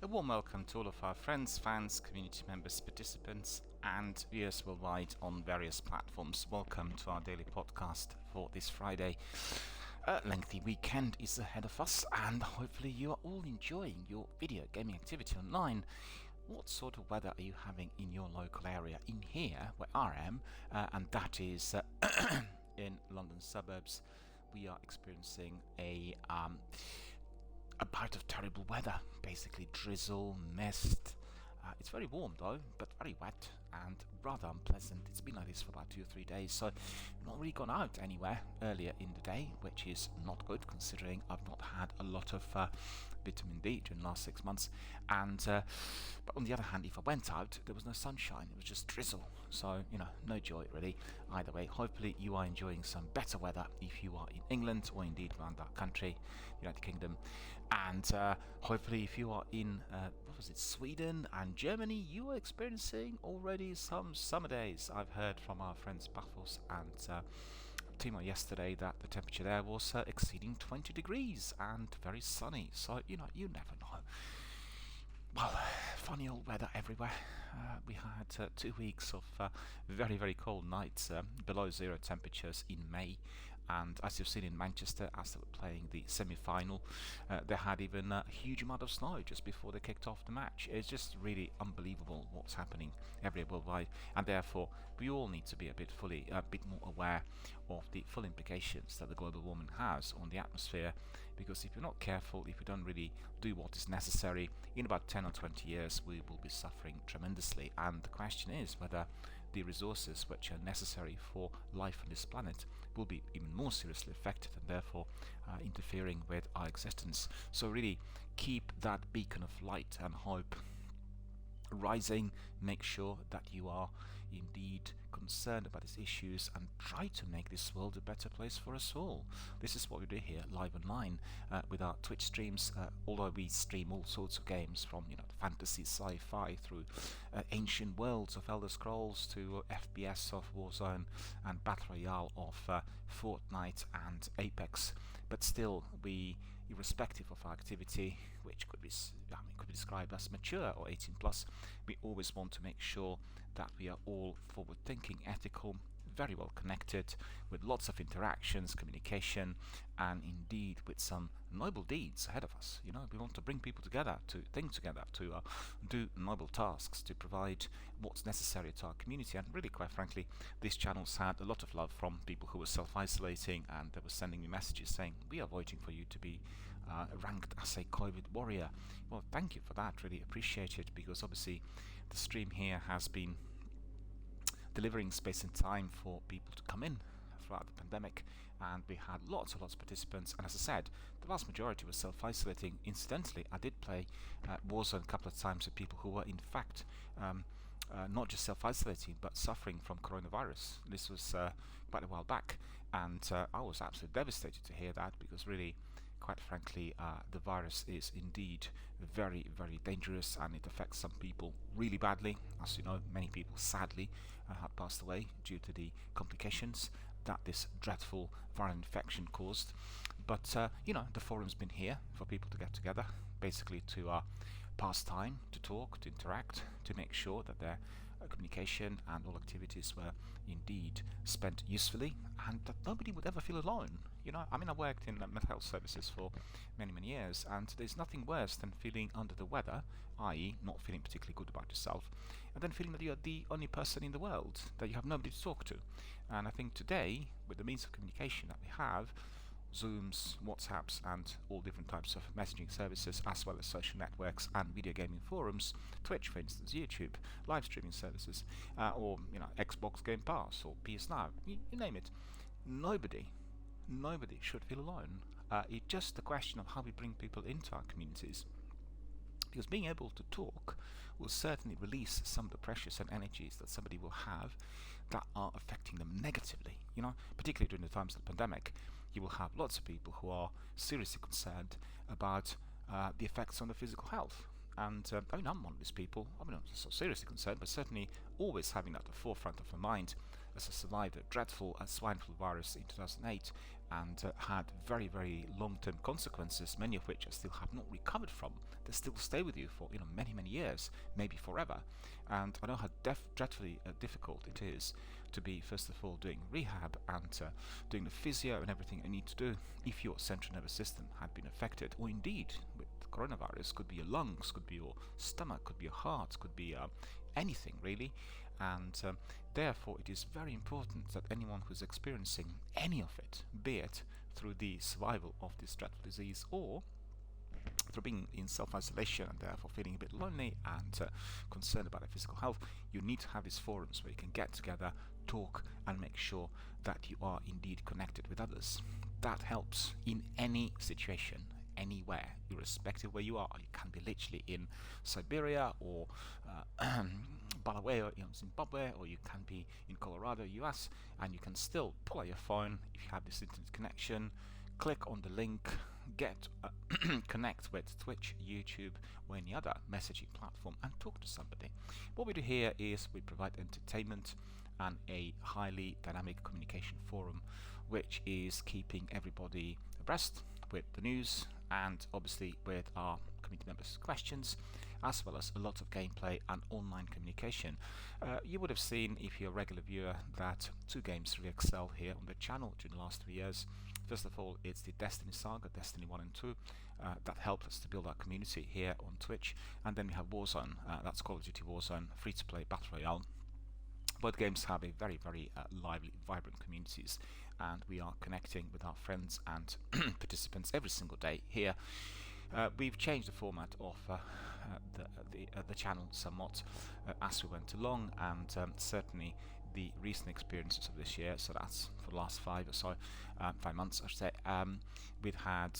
A warm welcome to all of our friends, fans, community members, participants, and viewers worldwide on various platforms. Welcome to our daily podcast for this Friday. A lengthy weekend is ahead of us, and hopefully you are all enjoying your video gaming activity online. What sort of weather are you having in your local area? In here, where I am, and that is in London suburbs, we are experiencing a bout of terrible weather, basically drizzle, mist. It's very warm though, but very wet and rather unpleasant. It's been like this for about 2 or 3 days, so not really gone out anywhere earlier in the day, which is not good considering I've not had a lot of vitamin D during the last 6 months. And but on the other hand, if I went out, there was no sunshine, it was just drizzle. So, no joy really. Either way, hopefully you are enjoying some better weather if you are in England or indeed around our country, United Kingdom. And hopefully if you are in, Sweden and Germany, you are experiencing already some summer days. I've heard from our friends Paphos and Timo yesterday that the temperature there was exceeding 20 degrees and very sunny. So, you never know. Well, funny old weather everywhere. We had 2 weeks of very, very cold nights, below zero temperatures in May. And as you've seen in Manchester, as they were playing the semi-final, they had even a huge amount of snow just before they kicked off the match. It's just really unbelievable what's happening everywhere worldwide, and therefore we all need to be a bit more aware of the full implications that the global warming has on the atmosphere. Because if you're not careful, if we don't really do what is necessary, in about 10 or 20 years we will be suffering tremendously. And the question is whether the resources which are necessary for life on this planet will be even more seriously affected and therefore interfering with our existence. So really keep that beacon of light and hope rising. Make sure that you are indeed concerned about these issues and try to make this world a better place for us all. This is what we do here live online with our Twitch streams, although we stream all sorts of games from fantasy, sci-fi through ancient worlds of Elder Scrolls to FPS of Warzone and Battle Royale of Fortnite and Apex. But still, we, irrespective of our activity, which could be described as mature or 18 plus, we always want to make sure that we are all forward-thinking, ethical, very well connected, with lots of interactions, communication, and indeed with some noble deeds ahead of us. We want to bring people together, to think together, to do noble tasks, to provide what's necessary to our community. And really, quite frankly, this channel's had a lot of love from people who were self-isolating, and they were sending me messages saying, we are waiting for you to be ranked as a COVID warrior. Well, thank you for that, really appreciate it, because obviously the stream here has been delivering space and time for people to come in throughout the pandemic, and we had lots of participants. And as I said, the vast majority was self-isolating. Incidentally, I did play Warzone a couple of times with people who were in fact not just self-isolating but suffering from coronavirus. This was quite a while back, and I was absolutely devastated to hear that, because really, quite frankly, the virus is indeed very, very dangerous, and it affects some people really badly. As you know, many people sadly have passed away due to the complications that this dreadful viral infection caused. But the forum's been here for people to get together, basically to pass time, to talk, to interact, to make sure that their communication and all activities were indeed spent usefully, and that nobody would ever feel alone. I worked in mental health services for many, many years, and there's nothing worse than feeling under the weather, i.e. not feeling particularly good about yourself, and then feeling that you're the only person in the world, that you have nobody to talk to. And I think today, with the means of communication that we have, Zooms, WhatsApps, and all different types of messaging services, as well as social networks and video gaming forums, Twitch for instance, YouTube, live streaming services, or Xbox Game Pass or PS Now, you name it. Nobody should feel alone. It's just a question of how we bring people into our communities. Because being able to talk will certainly release some of the pressures and energies that somebody will have that are affecting them negatively. Particularly during the times of the pandemic, you will have lots of people who are seriously concerned about the effects on their physical health. And I'm one of these people. I'm not so seriously concerned, but certainly always having that at the forefront of my mind survived a dreadful swine flu virus in 2008 and had very, very long-term consequences, many of which I still have not recovered from. They still stay with you for many, many years, maybe forever. And I know how dreadfully difficult it is to be, first of all, doing rehab and doing the physio and everything you need to do if your central nervous system had been affected, or indeed with coronavirus, could be your lungs, could be your stomach, could be your heart, could be anything really. And therefore it is very important that anyone who's experiencing any of it, be it through the survival of this dreadful disease or through being in self-isolation and therefore feeling a bit lonely and concerned about their physical health, you need to have these forums where you can get together, talk, and make sure that you are indeed connected with others. That helps in any situation, anywhere, irrespective of where you are. You can be literally in Siberia or Bulawayo in Zimbabwe, or you can be in Colorado, US, and you can still pull out your phone if you have this internet connection, click on the link, get connect with Twitch, YouTube, or any other messaging platform and talk to somebody. What we do here is we provide entertainment and a highly dynamic communication forum which is keeping everybody abreast with the news and obviously with our community members' questions, as well as a lot of gameplay and online communication. You would have seen, if you're a regular viewer, that two games really excel here on the channel during the last 3 years. First of all, it's the Destiny saga, Destiny 1 and 2, that helped us to build our community here on Twitch. And then we have Warzone, that's Call of Duty Warzone, free-to-play Battle Royale. Both games have a very, very lively, vibrant communities, and we are connecting with our friends and participants every single day here. We've changed the format of the channel somewhat as we went along, and certainly the recent experiences of this year, so that's for the last 5 months I should say, we've had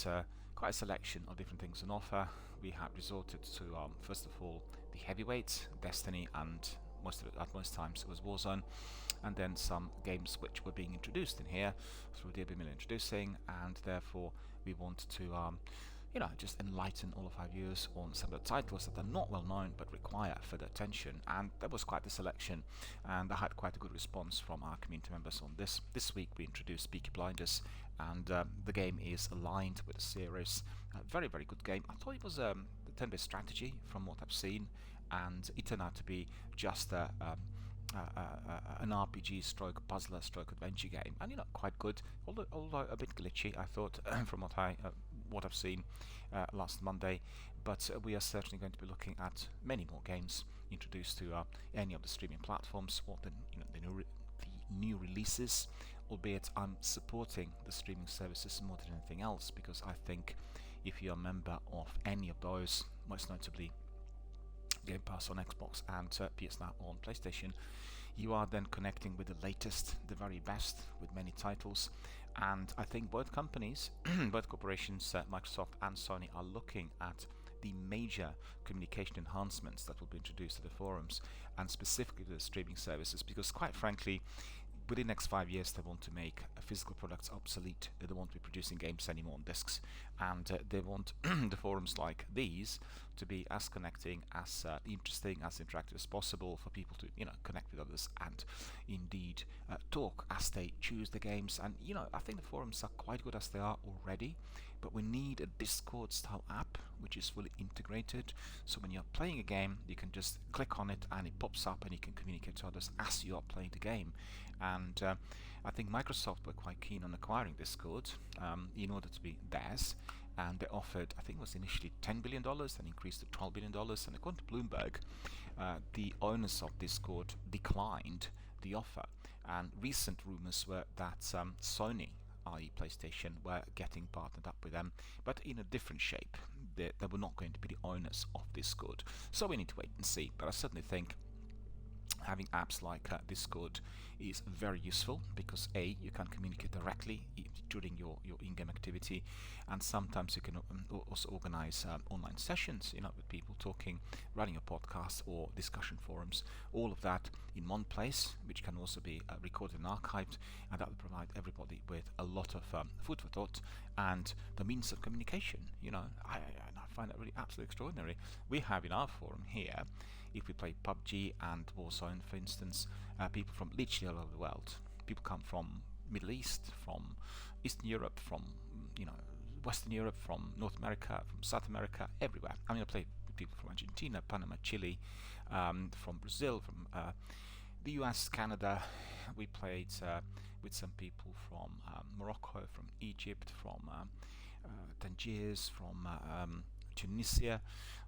quite a selection of different things on offer. We have resorted to first of all the heavyweights, Destiny, and at most times it was Warzone, and then some games which were being introduced in here through DRBMiller introducing, and therefore we want to just enlighten all of our viewers on some of the titles that are not well known but require further attention. And that was quite a selection, and I had quite a good response from our community members on this. This week we introduced Peaky Blinders, and the game is aligned with the series. Very, very good game. I thought it was a turn-based strategy from what I've seen, and it turned out to be just an RPG stroke puzzler stroke adventure game, and quite good, although a bit glitchy I thought from what I've seen last Monday. But we are certainly going to be looking at many more games introduced to any of the streaming platforms, or the new releases, albeit I'm supporting the streaming services more than anything else, because I think if you're a member of any of those, most notably Game Pass on Xbox and PS Now on PlayStation, you are then connecting with the latest, the very best, with many titles. And I think both companies, both corporations, Microsoft and Sony, are looking at the major communication enhancements that will be introduced to the forums, and specifically to the streaming services, because quite frankly, within the next 5 years they want to make physical products obsolete. They don't want to be producing games anymore on discs, and they want the forums like these to be as connecting, as interesting, as interactive as possible, for people to connect with others and indeed talk as they choose the games. And I think the forums are quite good as they are already, but we need a Discord style app which is fully integrated, so when you're playing a game you can just click on it and it pops up and you can communicate to others as you are playing the game. And I think Microsoft were quite keen on acquiring Discord in order to be theirs, and they offered, I think it was initially $10 billion, then increased to $12 billion, and according to Bloomberg, the owners of Discord declined the offer. And recent rumors were that Sony, i.e. PlayStation, were getting partnered up with them, but in a different shape. They were not going to be the owners of Discord, so we need to wait and see. But I certainly think having apps like Discord is very useful, because A, you can communicate directly during your in-game activity, and sometimes you can also organize online sessions, with people talking, running a podcast or discussion forums, all of that in one place, which can also be recorded and archived, and that will provide everybody with a lot of food for thought and the means of communication. I find that really absolutely extraordinary. We have in our forum here if we play PUBG and Warzone, for instance, people from literally all over the world. People come from Middle East, from Eastern Europe, from Western Europe, from North America, from South America, everywhere. I mean, I play with people from Argentina, Panama, Chile, from Brazil, from the US, Canada. We played with some people from Morocco, from Egypt, from Tangiers, from Tunisia.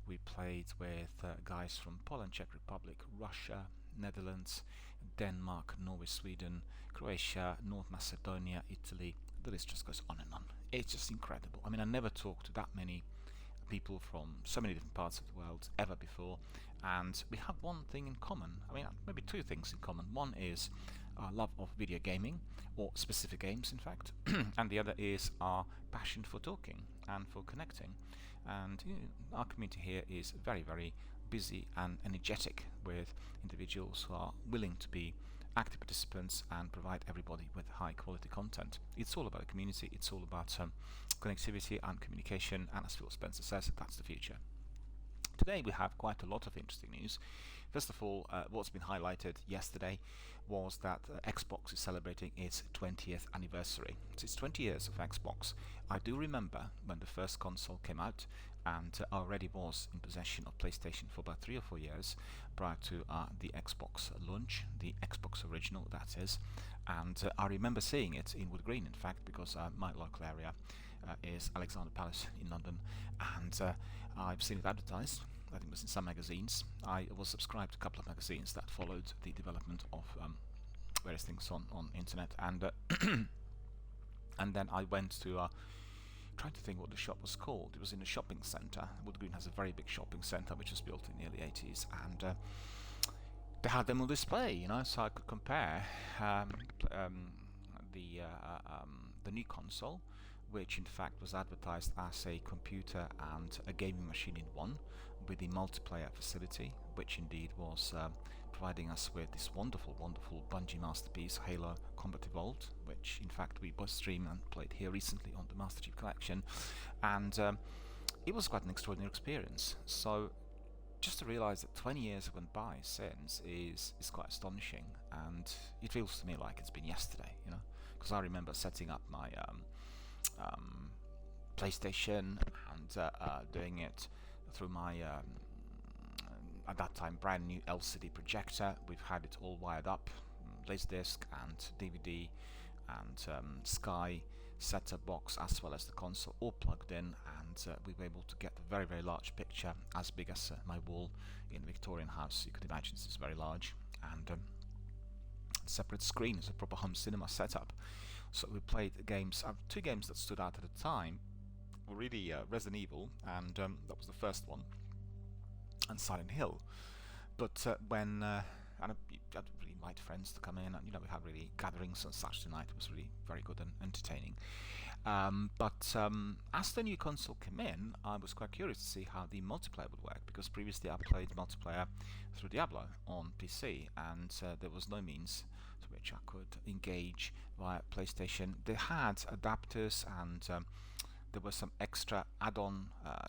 We played with guys from Poland, Czech Republic, Russia, Netherlands, Denmark, Norway, Sweden, Croatia, North Macedonia, Italy. The list just goes on and on. It's just incredible. I mean, I never talked to that many people from so many different parts of the world ever before, and we have one thing in common. I mean, maybe two things in common. One is our love of video gaming, or specific games in fact, and the other is our passion for talking and for connecting. And our community here is very, very busy and energetic, with individuals who are willing to be active participants and provide everybody with high quality content. It's all about a community, it's all about connectivity and communication, and as Phil Spencer says, that's the future. Today we have quite a lot of interesting news. First of all, what's been highlighted yesterday was that Xbox is celebrating its 20th anniversary. So it's 20 years of Xbox. I do remember when the first console came out, and I already was in possession of PlayStation for about 3 or 4 years prior to the Xbox launch, the Xbox original that is, and I remember seeing it in Wood Green, in fact, because my local area is Alexandra Palace in London, and I've seen it advertised. I think it was in some magazines. I was subscribed to a couple of magazines that followed the development of various things on internet, and and then I went to trying to think what the shop was called. It was in a shopping centre. Wood Green has a very big shopping centre which was built in the early 80s, and they had them on display, so I could compare the new console, which in fact was advertised as a computer and a gaming machine in one, with the multiplayer facility, which indeed was providing us with this wonderful, wonderful Bungie masterpiece, Halo Combat Evolved, which in fact we both streamed and played here recently on the Master Chief Collection, and it was quite an extraordinary experience. So just to realise that 20 years have gone by since is quite astonishing, and it feels to me like it's been yesterday, because I remember setting up my PlayStation and doing it through my at that time brand new LCD projector. We've had it all wired up, Laserdisc and DVD and Sky set-top box, as well as the console all plugged in, and we were able to get a very, very large picture, as big as my wall in the Victorian house. You could imagine this is very large, and separate screen is a proper home cinema setup. So we played games, two games that stood out at the time were really Resident Evil, and that was the first one, and Silent Hill. But when and you had to really invite friends to come in, and we had really gatherings on Saturday night. It was really very good and entertaining. But as the new console came in, I was quite curious to see how the multiplayer would work, because previously I played multiplayer through Diablo on PC, and there was no means to which I could engage via PlayStation. They had adapters, and there were some extra add-on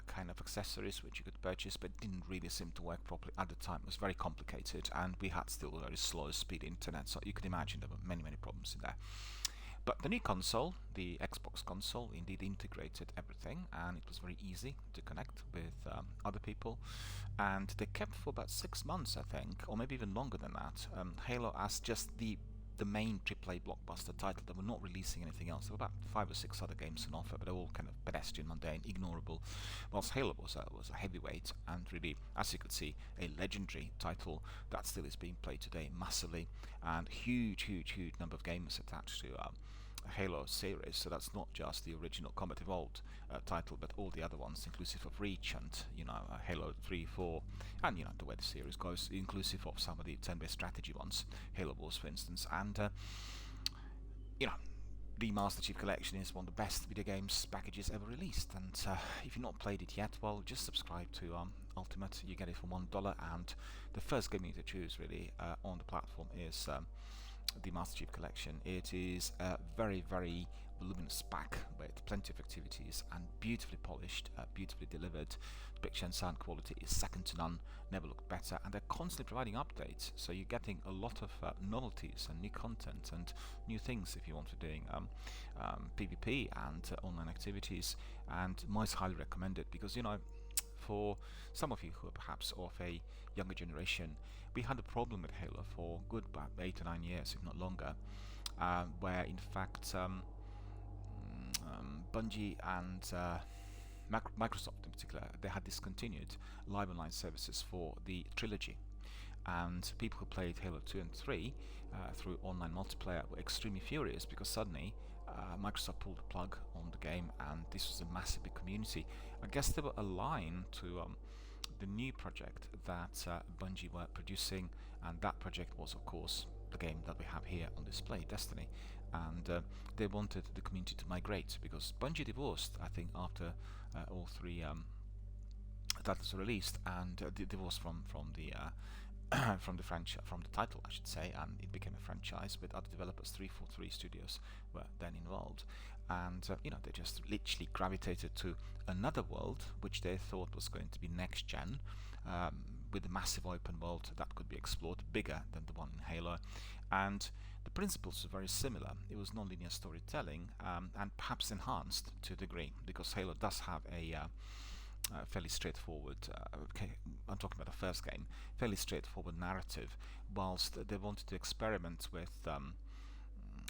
kind of accessories which you could purchase, but it didn't really seem to work properly at the time. It was very complicated, and we had still a very slow speed internet, so you could imagine there were many, many problems in there. But the new console, the Xbox console, indeed integrated everything, and it was very easy to connect with other people. And they kept for about 6 months, I think, or maybe even longer than that, Halo as just the main AAA blockbuster title. They were not releasing anything else. There were about 5 or 6 other games on offer, but they were all kind of pedestrian, mundane, ignorable. Whilst Halo was a heavyweight, and really, as you could see, a legendary title that still is being played today massively, and huge, huge, huge number of gamers attached to Halo series. So that's not just the original Combat Evolved title, but all the other ones, inclusive of Reach and Halo 3, 4, and the way the series goes, inclusive of some of the turn-based strategy ones, Halo Wars for instance. And the Master Chief Collection is one of the best video games packages ever released, and if you've not played it yet, well, just subscribe to Ultimate. You get it for $1, and the first game you need to choose really on the platform is the Master Chief Collection. It is a very, very voluminous pack with plenty of activities and beautifully polished, beautifully delivered. Picture and sound quality is second to none, never looked better, and they're constantly providing updates, so you're getting a lot of novelties and new content and new things if you want to be doing PvP and online activities, and most highly recommended because, you know, for some of you who are perhaps of a younger generation, we had a problem with Halo for good about 8 or 9 years, if not longer, where in fact Bungie and Microsoft in particular, they had discontinued live online services for the trilogy, and people who played Halo 2 and 3 through online multiplayer were extremely furious because suddenly Microsoft pulled the plug on the game, and this was a massive big community. I guess they were aligned to the new project that Bungie were producing, and that project was, of course, the game that we have here on display, Destiny. And they wanted the community to migrate because Bungie divorced, I think, after all three titles were released, and divorced from the from the franchise, from the title, I should say, and it became a franchise with other developers. 343 Studios were then involved, and you know, they just literally gravitated to another world which they thought was going to be next gen, with a massive open world that could be explored, bigger than the one in Halo, and the principles were very similar. It was non-linear storytelling, and perhaps enhanced to a degree because Halo does have a fairly straightforward, okay, I'm talking about the first game, fairly straightforward narrative, whilst they wanted to experiment with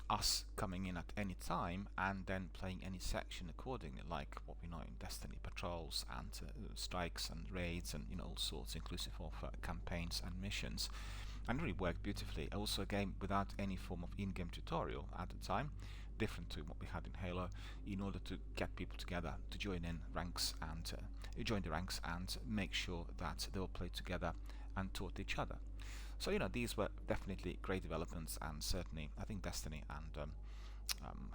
us coming in at any time and then playing any section accordingly, like what we know in Destiny: patrols and strikes and raids and, you know, all sorts, inclusive of campaigns and missions, and really worked beautifully. Also a game without any form of in-game tutorial at the time, different to what we had in Halo, in order to get people together to join in ranks and join the ranks and make sure that they all played together and taught each other. So, you know, these were definitely great developments, and certainly I think Destiny and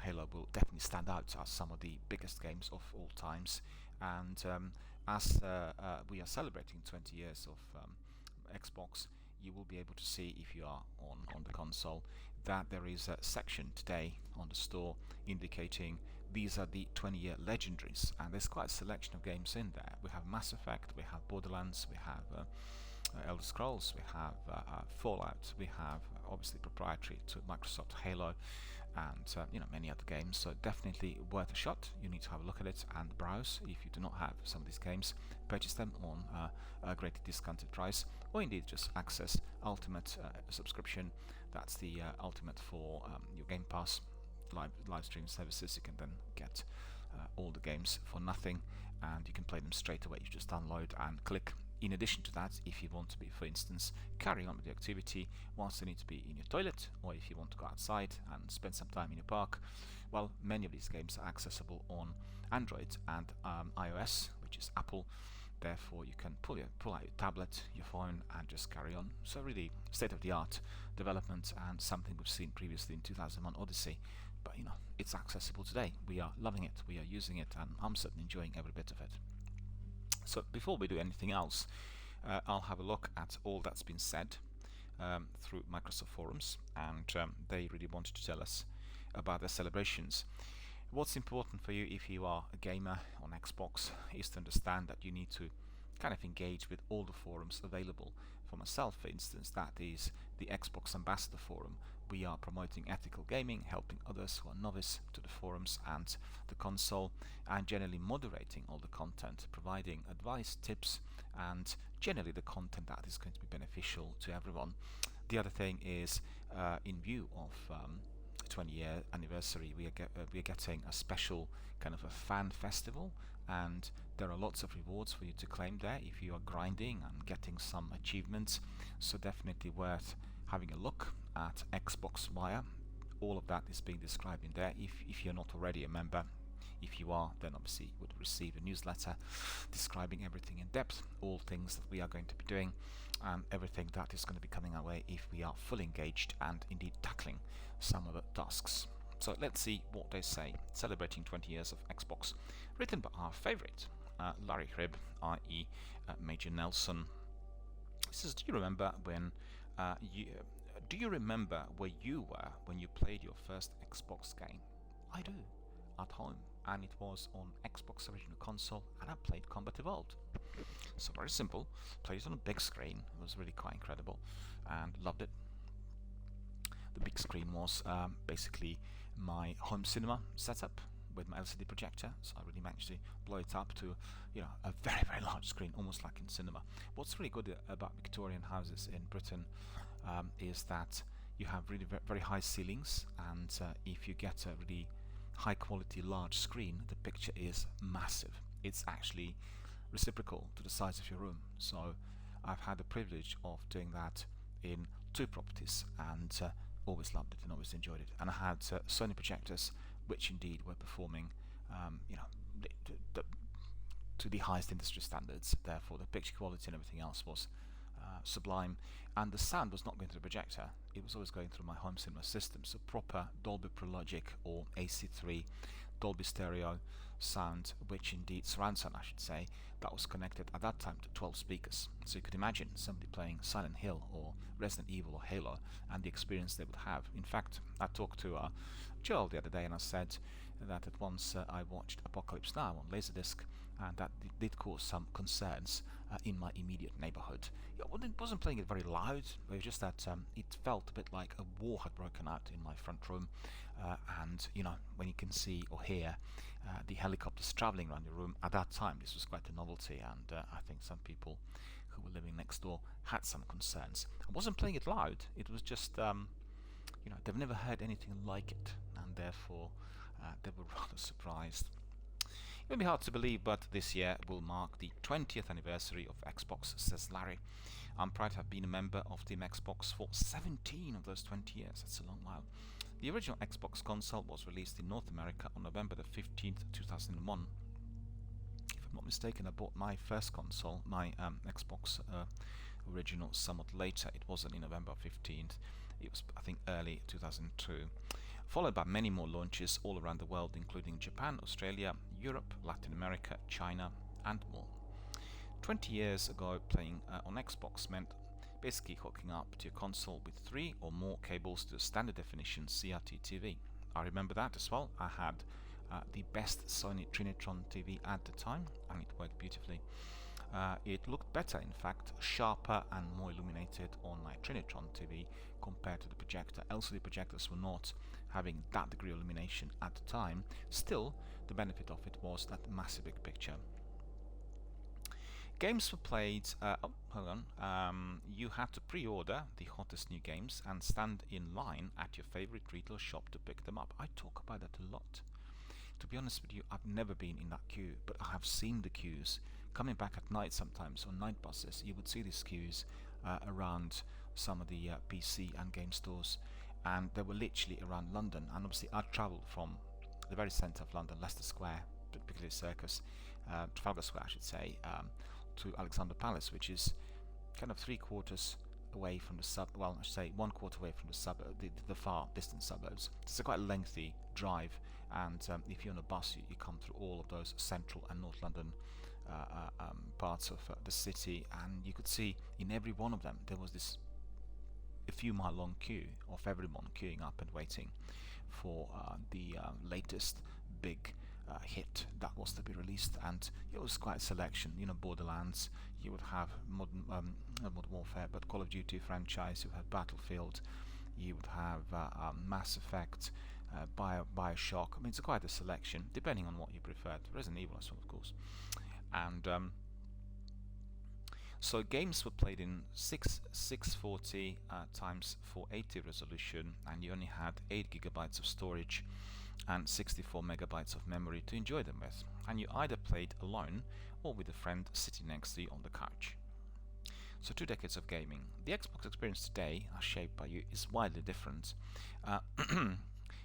Halo will definitely stand out as some of the biggest games of all times. And as we are celebrating 20 years of Xbox, you will be able to see, if you are on the console, that there is a section today on the store indicating these are the 20-year legendaries, and there's quite a selection of games in there. We have Mass Effect, we have Borderlands, we have Elder Scrolls, we have Fallout, we have obviously proprietary to Microsoft Halo, and you know, many other games. So definitely worth a shot. You need to have a look at it and browse. If you do not have some of these games, purchase them on a greatly discounted price, or indeed just access Ultimate subscription. That's the Ultimate for your Game Pass live stream services. You can then get all the games for nothing, and you can play them straight away. You just download and click. In addition to that, if you want to be, for instance, carrying on with the activity whilst you need to be in your toilet, or if you want to go outside and spend some time in your park, well, many of these games are accessible on Android and iOS, which is Apple. Therefore, you can pull out your tablet, your phone, and just carry on. So really, state-of-the-art development, and something we've seen previously in 2001 Odyssey. But, you know, it's accessible today. We are loving it, we are using it, and I'm certainly enjoying every bit of it. So before we do anything else, I'll have a look at all that's been said through Microsoft forums, and they really wanted to tell us about their celebrations. What's important for you if you are a gamer on Xbox is to understand that you need to kind of engage with all the forums available. For myself, for instance, that is the Xbox Ambassador Forum. We are promoting ethical gaming, helping others who are novice to the forums and the console, and generally moderating all the content, providing advice, tips, and generally the content that is going to be beneficial to everyone. The other thing is, in view of 20-year anniversary, we are getting a special kind of a fan festival, and there are lots of rewards for you to claim there if you are grinding and getting some achievements. So definitely worth having a look at Xbox Wire. All of that is being described in there if you're not already a member. If you are, then obviously you would receive a newsletter describing everything in depth, all things that we are going to be doing, and everything that is going to be coming our way if we are fully engaged and indeed tackling some of the tasks. So let's see what they say. Celebrating 20 years of Xbox, written by our favorite Larry Hryb, i.e. Major Nelson. He says, do you remember when Do you remember where you were when you played your first Xbox game? I do, at home, and it was on Xbox Original Console, and I played Combat Evolved. So very simple, played it on a big screen. It was really quite incredible, and loved it. The big screen was basically my home cinema setup with my LCD projector, so I really managed to blow it up to, a very, very large screen, almost like in cinema. What's really good about Victorian houses in Britain is that you have really very high ceilings, and if you get a really high quality large screen, the picture is massive. It's actually reciprocal to the size of your room. So I've had the privilege of doing that in 2 properties, and always loved it and always enjoyed it. And I had Sony projectors which indeed were performing to the highest industry standards. Therefore the picture quality and everything else was sublime, and the sound was not going to the projector, it was always going through my home cinema system. So proper Dolby Pro Logic or AC3 Dolby Stereo sound, which indeed surround sound I should say, that was connected at that time to 12 speakers. So you could imagine somebody playing Silent Hill or Resident Evil or Halo and the experience they would have. In fact, I talked to Joel the other day, and I said that at once I watched Apocalypse Now on Laserdisc, and that did cause some concerns in my immediate neighborhood. It wasn't playing it very loud, it was just that it felt a bit like a war had broken out in my front room, and when you can see or hear the helicopters traveling around your room, at that time this was quite a novelty, and I think some people who were living next door had some concerns. I wasn't playing it loud, it was just they've never heard anything like it, and therefore they were rather surprised. It may be hard to believe, but this year will mark the 20th anniversary of Xbox, says Larry. I'm proud to have been a member of Team Xbox for 17 of those 20 years. That's a long while. The original Xbox console was released in North America on November the 15th, 2001. If I'm not mistaken, I bought my first console, my Xbox original, somewhat later. It wasn't in November 15th. It was, I think, early 2002. Followed by many more launches all around the world, including Japan, Australia, Europe, Latin America, China, and more. 20 years ago, playing on Xbox meant basically hooking up to your console with 3 or more cables to a standard definition CRT TV. I remember that as well. I had the best Sony Trinitron TV at the time, and it worked beautifully. It looked better, in fact, sharper and more illuminated on my Trinitron TV compared to the projector. LCD projectors were not having that degree of illumination at the time. Still, the benefit of it was that massive big picture. Games were played, you had to pre-order the hottest new games and stand in line at your favorite retail shop to pick them up. I talk about that a lot. To be honest with you, I've never been in that queue, but I have seen the queues. Coming back at night sometimes on night buses, you would see these queues around some of the PC and game stores, and they were literally around London. And obviously I travelled from the very centre of London, Leicester Square, particularly Circus, Trafalgar Square I should say, to Alexandra Palace, which is kind of 3/4 away from the I should say 1/4 away from the suburb, the far distant suburbs. It's a quite lengthy drive, and if you're on a bus, you come through all of those central and North London parts of the city, and you could see in every one of them there was this a few mile long queue of everyone queuing up and waiting for the latest big hit that was to be released. And it was quite a selection. Borderlands, you would have Modern Warfare, but Call of Duty franchise, you would have Battlefield, you would have Mass Effect, Bioshock. I mean, it's quite a selection depending on what you prefer. Resident Evil as well, of course. And so games were played in 640 times 480 resolution, and you only had 8 gigabytes of storage and 64 megabytes of memory to enjoy them with. And you either played alone or with a friend sitting next to you on the couch. So 2 decades of gaming. The Xbox experience today, as shaped by you, is widely different.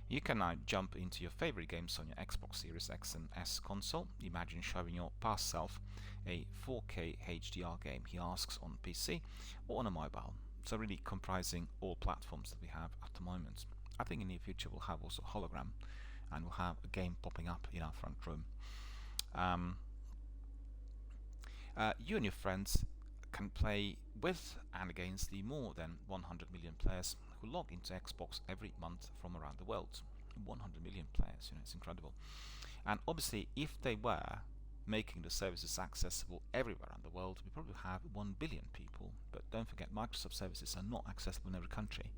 You can now jump into your favorite games on your Xbox Series X and S console. Imagine showing your past self a 4K HDR game, he asks, on PC or on a mobile. So really comprising all platforms that we have at the moment. I think in the near future we'll have also hologram, and we'll have a game popping up in our front room. You and your friends can play with and against the more than 100 million players who log into Xbox every month from around the world. 100 million players, it's incredible. And obviously, if they were making the services accessible everywhere around the world, we probably have 1 billion people. But don't forget, Microsoft services are not accessible in every country,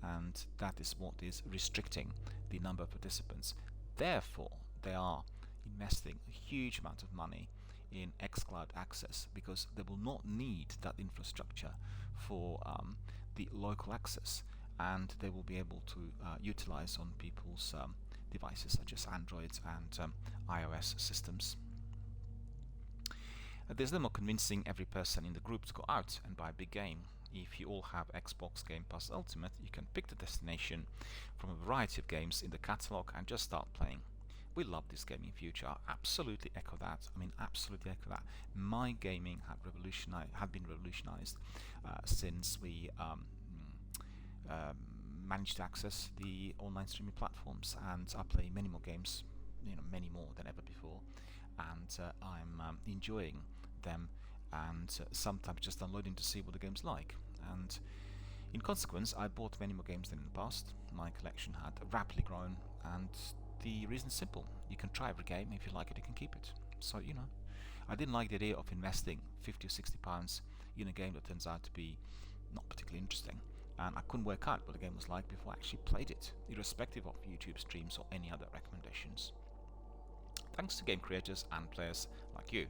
and that is what is restricting the number of participants. Therefore, they are investing a huge amount of money in xCloud access, because they will not need that infrastructure for the local access, and they will be able to utilize on people's devices such as Android and iOS systems. There's no more convincing every person in the group to go out and buy a big game. If you all have Xbox Game Pass Ultimate, you can pick the destination from a variety of games in the catalog and just start playing. We love this gaming future. I absolutely echo that. Absolutely echo that. My gaming had been revolutionized since we managed to access the online streaming platforms, and I play many more games, many more than ever before, and I'm enjoying them, and sometimes just downloading to see what the game's like. And in consequence, I bought many more games than in the past. My collection had rapidly grown, and the reason's simple: you can try every game. If you like it, you can keep it. So I didn't like the idea of investing 50 or 60 pounds in a game that turns out to be not particularly interesting, and I couldn't work out what the game was like before I actually played it, irrespective of YouTube streams or any other recommendations. Thanks to game creators and players like you,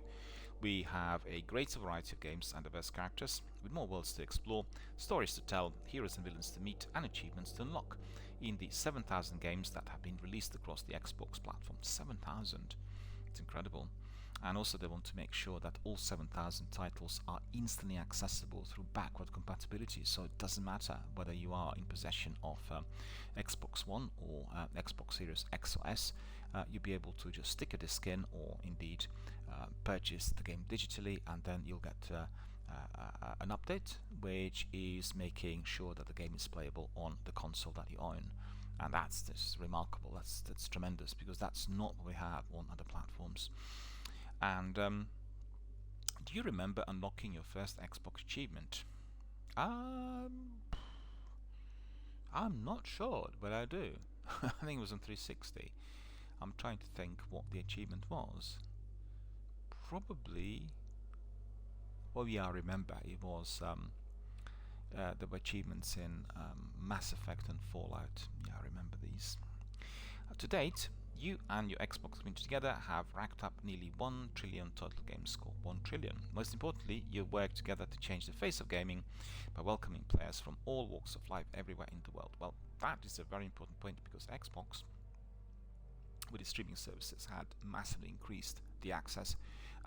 we have a greater variety of games and diverse characters, with more worlds to explore, stories to tell, heroes and villains to meet, and achievements to unlock in the 7,000 games that have been released across the Xbox platform. 7,000! It's incredible. And also they want to make sure that all 7,000 titles are instantly accessible through backward compatibility, so it doesn't matter whether you are in possession of Xbox One or Xbox Series X or S. You'll be able to just stick a disc in, or indeed purchase the game digitally, and then you'll get an update which is making sure that the game is playable on the console that you own. And that's just remarkable. That's tremendous, because that's not what we have on other platforms. And do you remember unlocking your first Xbox achievement? I'm not sure, but I do. I think it was on 360. I'm trying to think what the achievement was. Probably. Well, yeah, I remember. It was there were achievements in Mass Effect and Fallout. Yeah, I remember these. To date, you and your Xbox community together have racked up nearly 1 trillion total game score. 1 trillion. Most importantly, you work together to change the face of gaming by welcoming players from all walks of life everywhere in the world. Well, that is a very important point, because Xbox, with its streaming services, had massively increased the access,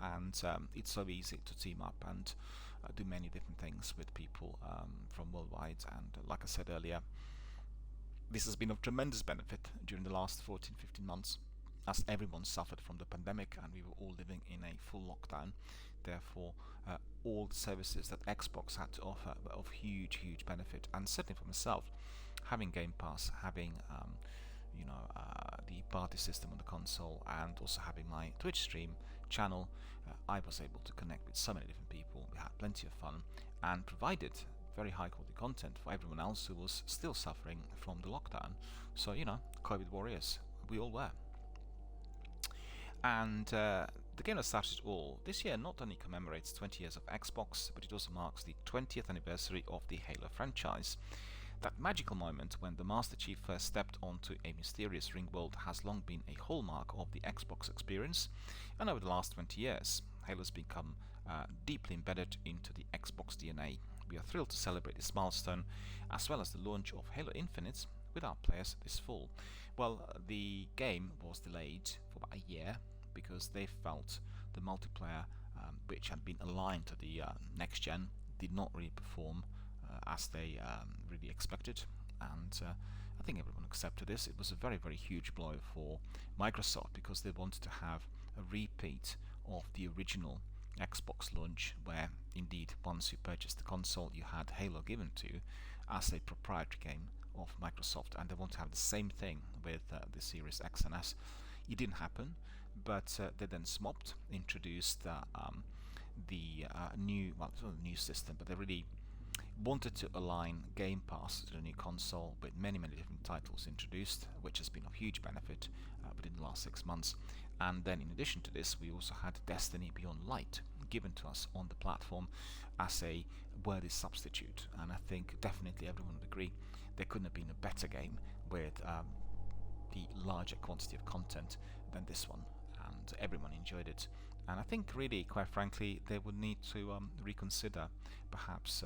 and it's so easy to team up and do many different things with people from worldwide. And like I said earlier, this has been of tremendous benefit during the last 14-15 months, as everyone suffered from the pandemic and we were all living in a full lockdown. Therefore, all the services that Xbox had to offer were of huge benefit. And certainly for myself, having Game Pass, having the party system on the console, and also having my Twitch stream channel, I was able to connect with so many different people. We had plenty of fun and provided very high quality content for everyone else who was still suffering from the lockdown. So, COVID warriors, we all were. And the game that started it all this year not only commemorates 20 years of Xbox, but it also marks the 20th anniversary of the Halo franchise. That magical moment when the Master Chief first stepped onto a mysterious ring world has long been a hallmark of the Xbox experience, and over the last 20 years, Halo's become deeply embedded into the Xbox DNA. We are thrilled to celebrate this milestone, as well as the launch of Halo Infinite with our players this fall. Well, the game was delayed for about a year because they felt the multiplayer, which had been aligned to the next gen, did not really perform as they really expected. And I think everyone accepted this. It was a very huge blow for Microsoft, because they wanted to have a repeat of the original Xbox launch, where indeed once you purchased the console you had Halo given to you as a proprietary game of Microsoft, and they want to have the same thing with the Series X and S. It didn't happen, but they then swapped, introduced the new, well, it's not a new system, but they really wanted to align Game Pass to the new console with many different titles introduced, which has been of huge benefit within the last 6 months. And then in addition to this, we also had Destiny Beyond Light given to us on the platform as a worthy substitute. And I think definitely everyone would agree there couldn't have been a better game with the larger quantity of content than this one, and everyone enjoyed it. And I think really, quite frankly, they would need to reconsider perhaps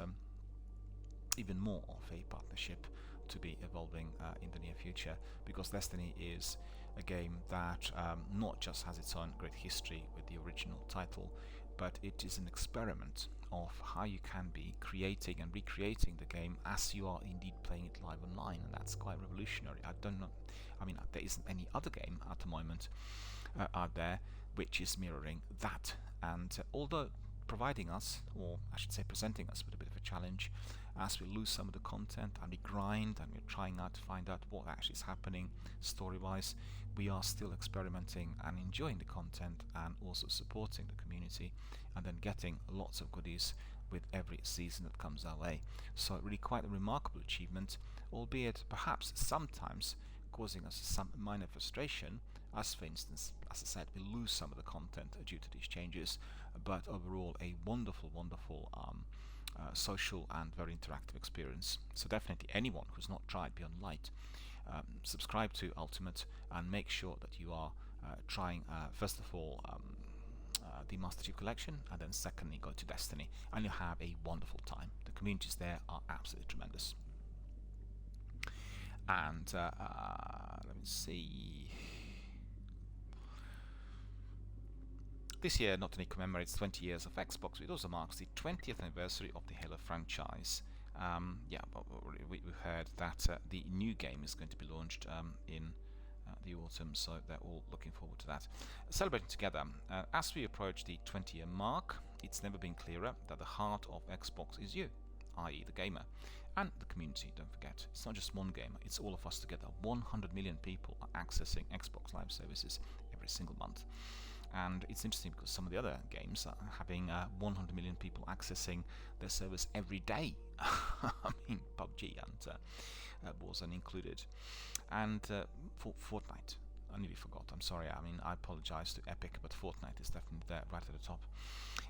even more of a partnership to be evolving in the near future, because Destiny is a game that not just has its own great history with the original title, but it is an experiment of how you can be creating and recreating the game as you are indeed playing it live online, and that's quite revolutionary. I don't know, I mean, there isn't any other game at the moment out there which is mirroring that. And although providing us, or I should say presenting us with a bit of a challenge as we lose some of the content and we grind and we're trying out to find out what actually is happening story wise, we are still experimenting and enjoying the content and also supporting the community, and then getting lots of goodies with every season that comes our way. So really quite a remarkable achievement, albeit perhaps sometimes causing us some minor frustration, as for instance, as I said, we lose some of the content due to these changes, but overall a wonderful social and very interactive experience. So definitely anyone who's not tried Beyond Light, subscribe to Ultimate and make sure that you are trying first of all the Master Chief Collection, and then secondly go to Destiny, and you'll have a wonderful time. The communities there are absolutely tremendous. And let me see. This year not only commemorates 20 years of Xbox, it also marks the 20th anniversary of the Halo franchise. We heard that the new game is going to be launched in the autumn, so they're all looking forward to that. Celebrating together. As we approach the 20-year mark, it's never been clearer that the heart of Xbox is you, i.e. the gamer, and the community. Don't forget, it's not just one gamer, it's all of us together. 100 million people are accessing Xbox Live services every single month. And it's interesting because some of the other games are having 100 million people accessing their service every day. I mean, PUBG and Warzone included. And for Fortnite, I nearly forgot, I'm sorry, I mean, I apologize to Epic, but Fortnite is definitely there right at the top.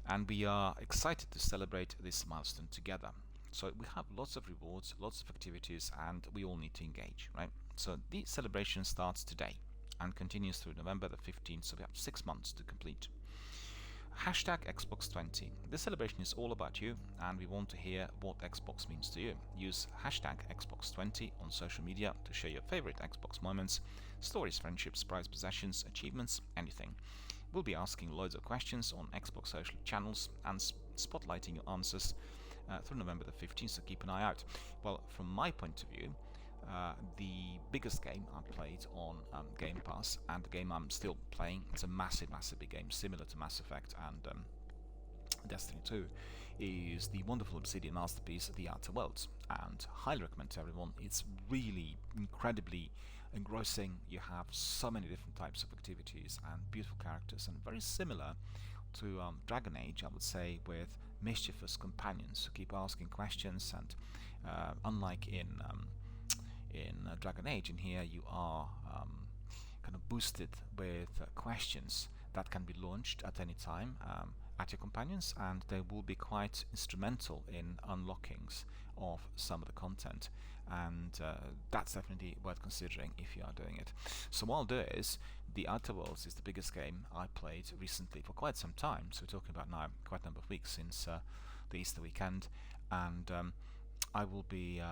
And we are excited to celebrate this milestone together. So we have lots of rewards, lots of activities, and we all need to engage, right? So the celebration starts today and continues through November the 15th, so we have 6 months to complete. Hashtag Xbox20. This celebration is all about you, and we want to hear what Xbox means to you. Use hashtag Xbox20 on social media to share your favorite Xbox moments, stories, friendships, prized possessions, achievements, anything. We'll be asking loads of questions on Xbox social channels and spotlighting your answers through November the 15th, so keep an eye out. Well, from my point of view, the biggest game I played on Game Pass, and the game I'm still playing, it's a massive big game similar to Mass Effect and Destiny 2, is the wonderful Obsidian masterpiece The Outer Worlds, and highly recommend to everyone. It's really incredibly engrossing. You have so many different types of activities and beautiful characters, and very similar to Dragon Age, I would say, with mischievous companions who keep asking questions, and unlike in Dragon Age, in here you are kind of boosted with questions that can be launched at any time at your companions, and they will be quite instrumental in unlockings of some of the content, and that's definitely worth considering if you are doing it. So what I'll do is, The Outer Worlds is the biggest game I played recently for quite some time, so we're talking about now quite a number of weeks since the Easter weekend, and I will be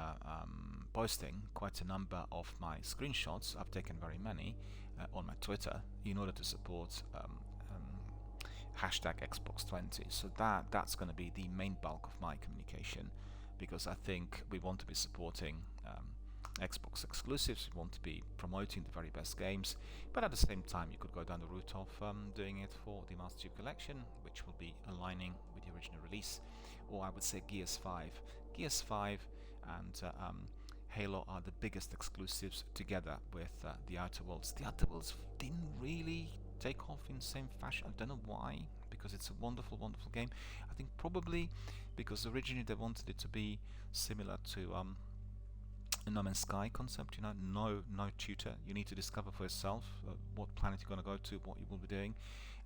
posting quite a number of my screenshots. I've taken very many on my Twitter in order to support hashtag Xbox20. So that's going to be the main bulk of my communication, because I think we want to be supporting Xbox exclusives. We want to be promoting the very best games, but at the same time you could go down the route of doing it for the Master Chief Collection, which will be aligning with the original release, or I would say Gears 5 and Halo are the biggest exclusives, together with The Outer Worlds. The Outer Worlds didn't really take off in the same fashion. I don't know why, because it's a wonderful, wonderful game. I think probably because originally they wanted it to be similar to the No Man's Sky concept, no tutor. You need to discover for yourself what planet you're going to go to, what you will be doing,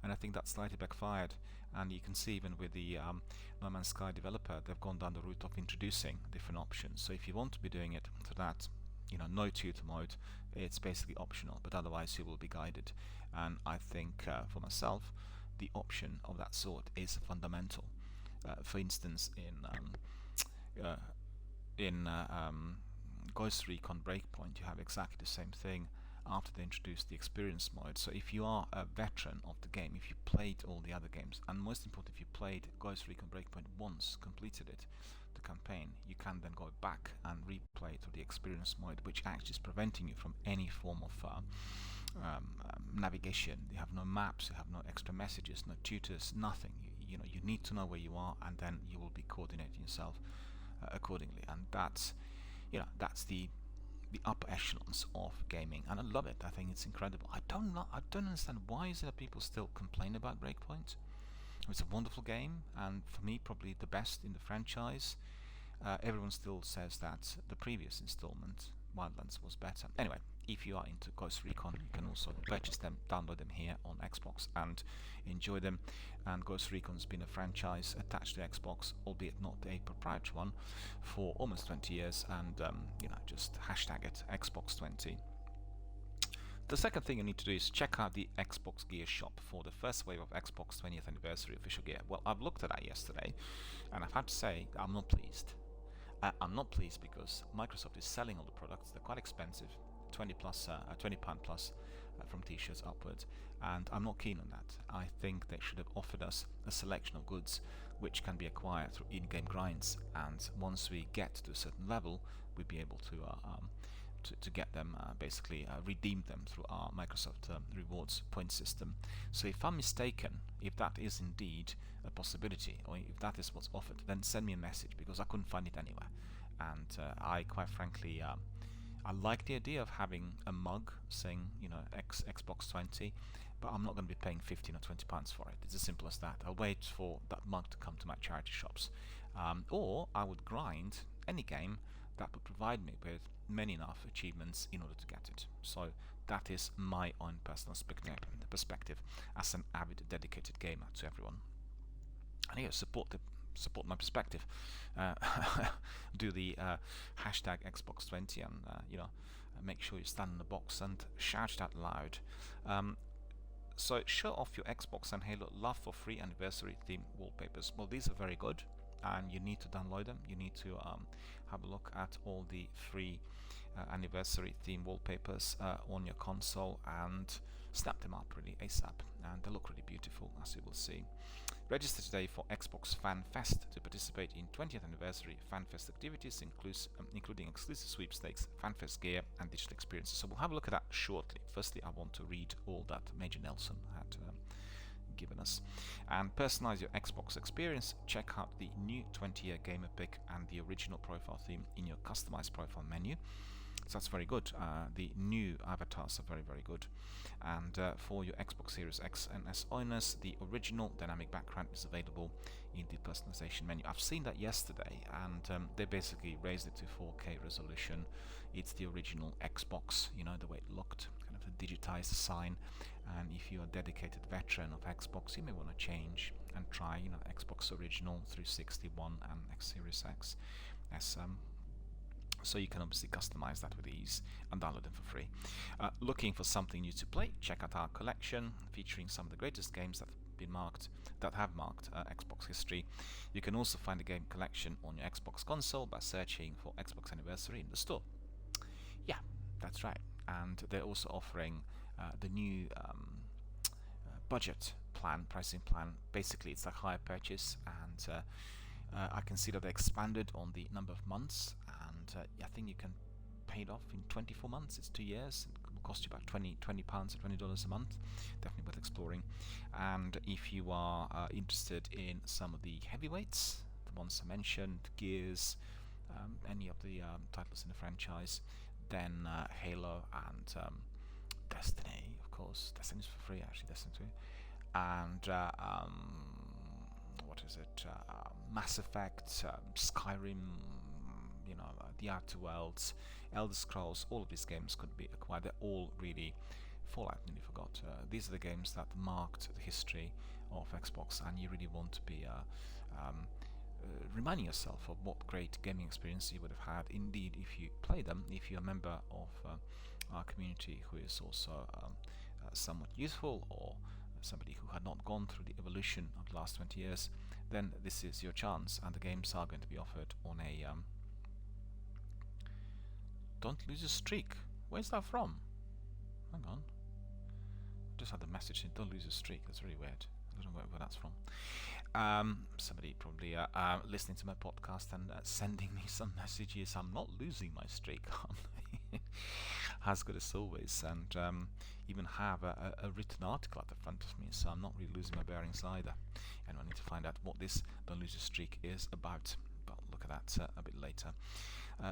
and I think that slightly backfired. And you can see even with the No Man's Sky developer, they've gone down the route of introducing different options. So if you want to be doing it to that, no tutor mode, it's basically optional, but otherwise you will be guided. And I think for myself, the option of that sort is fundamental. For instance, in Ghost Recon Breakpoint, you have exactly the same thing after they introduced the experience mode. So if you are a veteran of the game, if you played all the other games, and most important, if you played Ghost Recon Breakpoint once, completed it, the campaign, you can then go back and replay to the experience mode, which actually is preventing you from any form of navigation. You have no maps, you have no extra messages, no tutors, nothing. You need to know where you are, and then you will be coordinating yourself accordingly. And that's the upper echelons of gaming, and I love it. I think it's incredible. I don't understand why is it that people still complain about Breakpoint. It's a wonderful game, and for me, probably the best in the franchise. Everyone still says that the previous installment, Wildlands, was better. Anyway, if you are into Ghost Recon, you can also purchase them, download them here on Xbox, and enjoy them. And Ghost Recon's been a franchise attached to Xbox, albeit not a proprietary one, for almost 20 years. And just hashtag it Xbox20. The second thing you need to do is check out the Xbox Gear shop for the first wave of Xbox 20th anniversary official gear. Well, I've looked at that yesterday, and I've had to say I'm not pleased. I'm not pleased because Microsoft is selling all the products. They're quite expensive, £20 plus from t-shirts upwards, and I'm not keen on that. I think they should have offered us a selection of goods which can be acquired through in-game grinds, and once we get to a certain level, we'll be able to get them, redeem them through our Microsoft rewards point system. So if I'm mistaken, if that is indeed a possibility, or if that is what's offered, then send me a message, because I couldn't find it anywhere. And I quite frankly, I like the idea of having a mug saying, Xbox 20, but I'm not going to be paying 15 or 20 pounds for it. It's as simple as that. I'll wait for that mug to come to my charity shops, or I would grind any game that would provide me with many enough achievements in order to get it. So that is my own personal perspective as an avid, dedicated gamer to everyone. And yeah, support my perspective. Do the hashtag Xbox20, and make sure you stand in the box and shout it out loud. So show off your Xbox and Halo love for free anniversary theme wallpapers. Well, these are very good, and you need to download them. You need to have a look at all the free anniversary theme wallpapers on your console and snap them up really ASAP, and they look really beautiful, as you will see. Register today for Xbox Fan Fest to participate in 20th anniversary Fan Fest activities, including exclusive sweepstakes, Fan Fest gear, and digital experiences. So we'll have a look at that shortly. Firstly, I want to read all that Major Nelson had given us. And personalize your Xbox experience. Check out the new 20-year gamer pick and the original profile theme in your customized profile menu. So that's very good. The new avatars are very, very good. And for your Xbox Series X and S owners, the original dynamic background is available in the personalization menu. I've seen that yesterday, and they basically raised it to 4K resolution. It's the original Xbox, the way it looked, kind of a digitized sign. And if you're a dedicated veteran of Xbox, you may want to change and try, Xbox Original 361 and X Series X. So you can obviously customize that with ease and download them for free. Looking for something new to play? Check out our collection featuring some of the greatest games that have marked Xbox history. You can also find the game collection on your Xbox console by searching for Xbox Anniversary in the store. Yeah, that's right. And they're also offering the new budget plan, pricing plan. Basically, it's a higher purchase, and I can see that they expanded on the number of months, and I think you can pay it off in 24 months. It's 2 years. It will cost you about £20 or $20 a month. Definitely worth exploring. And if you are interested in some of the heavyweights, the ones I mentioned, Gears, any of the titles in the franchise, then Halo and Destiny, of course. Destiny's for free, actually, Destiny 2. and what is it? Mass Effect, Skyrim, The Outer Worlds, Elder Scrolls. All of these games could be acquired. They're all really Fallout. Nearly forgot. These are the games that marked the history of Xbox, and you really want to be reminding yourself of what great gaming experience you would have had indeed if you play them. If you're a member of our community who is also somewhat youthful, or somebody who had not gone through the evolution of the last 20 years, then this is your chance, and the games are going to be offered on a don't lose a streak. Where's that from? Hang on. Just had the message saying don't lose a streak. That's really weird. I don't know where that's from. Somebody probably listening to my podcast and sending me some messages. I'm not losing my streak. As good as always, and even have a written article at the front of me, so I'm not really losing my bearings either. And I need to find out what this don't lose a streak is about, but I'll look at that a bit later.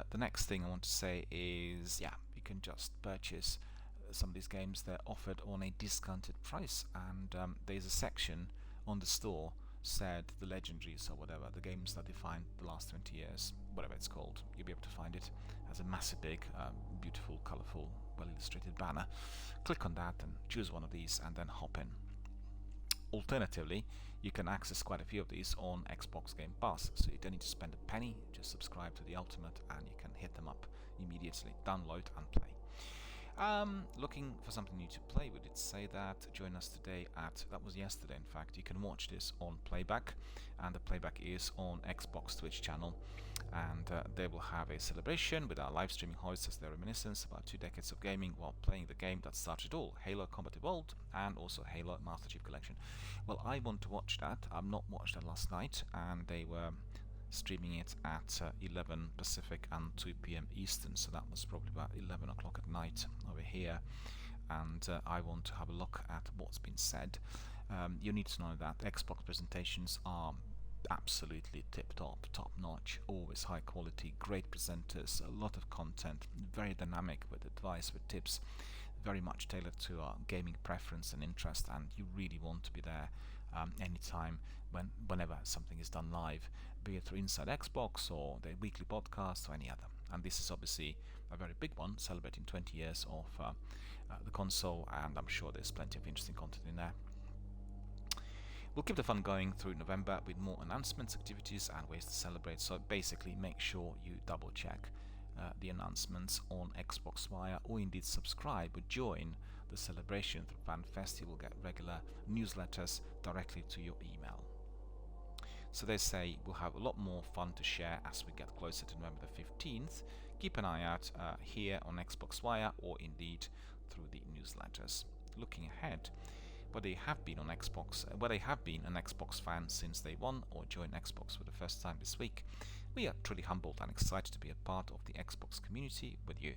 The next thing I want to say is, you can just purchase some of these games. They're offered on a discounted price, and there's a section on the store said the legendaries or whatever, the games that define the last 20 years, whatever it's called. You'll be able to find it as a massive big, beautiful, colourful, well illustrated banner. Click on that and choose one of these and then hop in. Alternatively, you can access quite a few of these on Xbox Game Pass, so you don't need to spend a penny, just subscribe to the Ultimate and you can hit them up immediately, download and play. Looking for something new to play, we did say that. Join us today that was yesterday in fact. You can watch this on playback, and the playback is on Xbox Twitch channel, and they will have a celebration with our live streaming hosts as their reminiscence about 2 decades of gaming while playing the game that started it all, Halo Combat Evolved and also Halo Master Chief Collection. Well, I want to watch that. I've not watched that last night, and they were streaming it at 11 Pacific and 2 p.m. Eastern, so that was probably about 11 o'clock at night over here, and I want to have a look at what's been said. You need to know that Xbox presentations are absolutely tip-top, top-notch, always high quality, great presenters, a lot of content, very dynamic with advice, with tips, very much tailored to our gaming preference and interest, and you really want to be there anytime, whenever something is done live, be it through Inside Xbox or the weekly podcast or any other. And this is obviously a very big one, celebrating 20 years of the console, and I'm sure there's plenty of interesting content in there. We'll keep the fun going through November with more announcements, activities and ways to celebrate, so basically make sure you double check the announcements on Xbox Wire, or indeed subscribe or join the celebration through FanFest. You will get regular newsletters directly to your email. So they say we'll have a lot more fun to share as we get closer to November the 15th. Keep an eye out here on Xbox Wire, or indeed through the newsletters. Looking ahead, whether you have been an Xbox fan since day one or joined Xbox for the first time this week, we are truly humbled and excited to be a part of the Xbox community with you.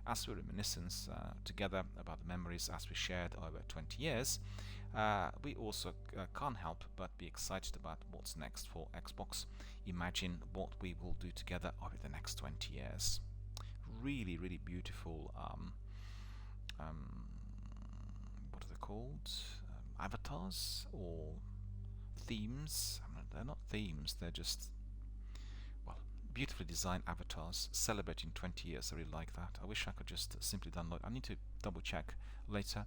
As we reminisce together about the memories as we shared over 20 years, we also can't help but be excited about what's next for Xbox. Imagine what we will do together over the next 20 years. Really, really beautiful, what are they called? Avatars or themes? They're not themes, they're just, beautifully designed avatars celebrating 20 years. I really like that. I wish I could just simply download. I need to double check later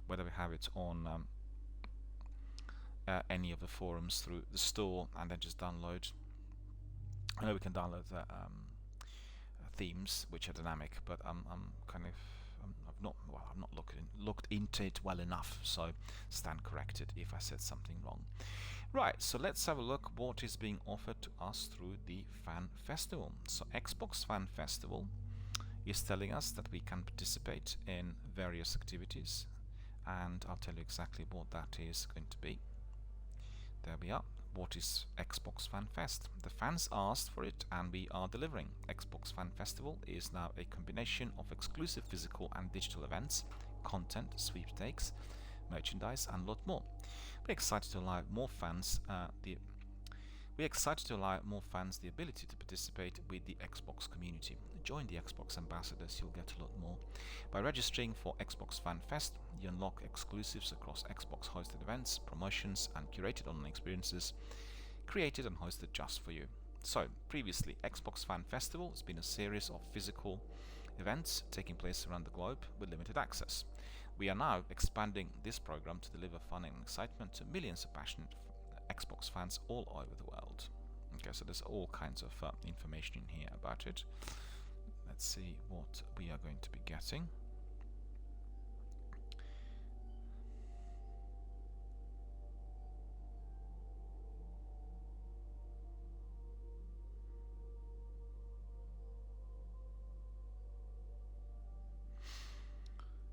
whether we have it on any of the forums through the store and then just download. I know we can download the themes which are dynamic, but I've not looked into it well enough, so stand corrected if I said something wrong. Right, so let's have a look what is being offered to us through the Fan Festival. So Xbox Fan Festival is telling us that we can participate in various activities, and I'll tell you exactly what that is going to be. There we are. What is Xbox Fan Fest? The fans asked for it and we are delivering. Xbox Fan Festival is now a combination of exclusive physical and digital events, content, sweepstakes, merchandise and a lot more. We're excited to allow more fans We're excited to allow more fans the ability to participate with the Xbox community. Join the Xbox ambassadors, you'll get a lot more. By registering for Xbox Fan Fest, you unlock exclusives across Xbox hosted events, promotions, and curated online experiences created and hosted just for you. So, previously, Xbox Fan Festival has been a series of physical events taking place around the globe with limited access. We are now expanding this program to deliver fun and excitement to millions of passionate Xbox fans all over the world. Okay, so there's all kinds of information in here about it. Let's see what we are going to be getting.